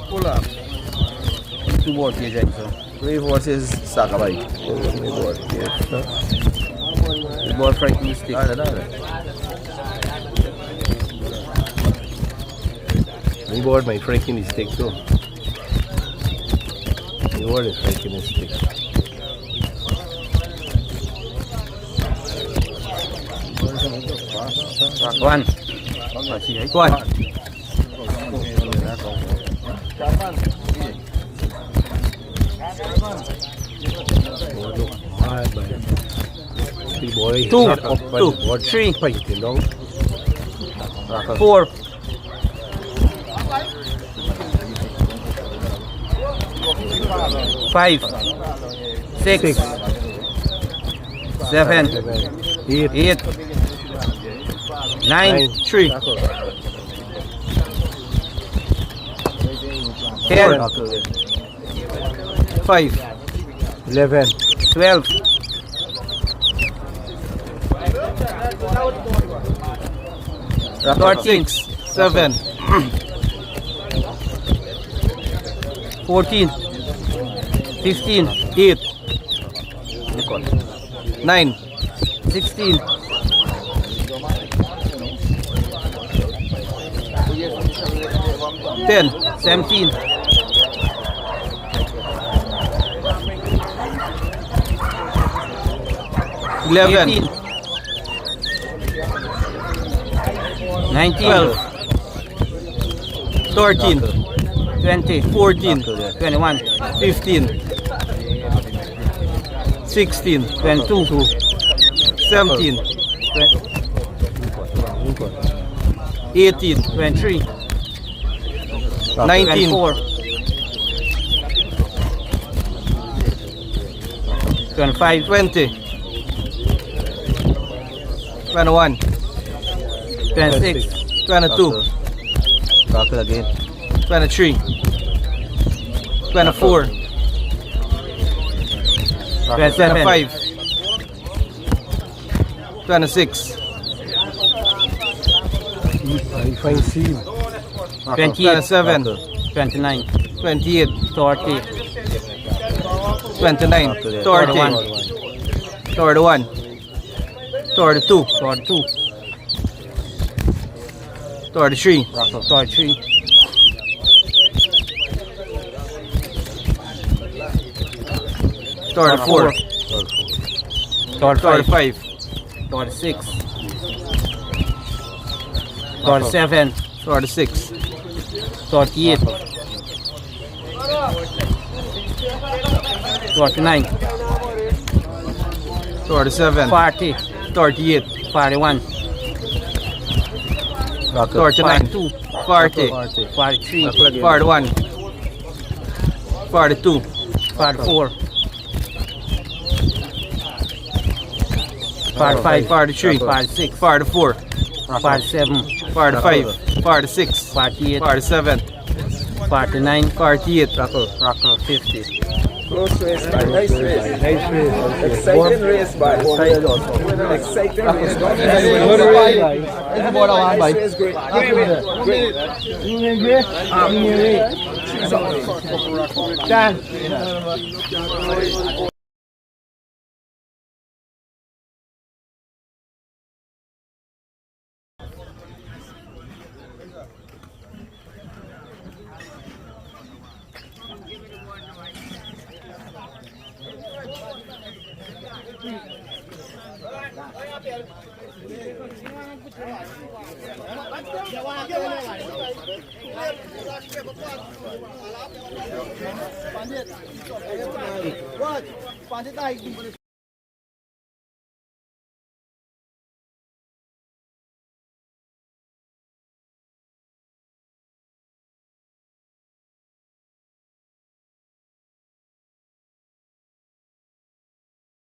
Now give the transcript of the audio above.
Pull up. Two board VIJAY. Three horses Sakabay. Board. Board Frank Mystic. Board my Frankie Mystic too. Board is Frankie Mystic. One. Two, 3, 4, 5, 6, 7, 8, 9, 3, 10, 5, 11, 12, 13, 7, 14, 15, 8, 9, 16, 10, 17, 11, 18, 19, 12, 13, 20, 14, 21, 15, 16, 22, 17, 18, 23, 19, 24, 25, 20, 21, 26, 22, 23, 24, 25, 26, 27, 29, 28, 30, 29, 30, 31, 32, 33, 34, 35, 36, 37, 36, 38, 39, 37, 40, 38, 41, 39, 40, 43, 41, 42, 44, 45, 43, 46, 44, 47, 45, 46, 48, 47, 49, 48, 50. Close race, nice race. Exciting race, by exciting race. Nice race, great.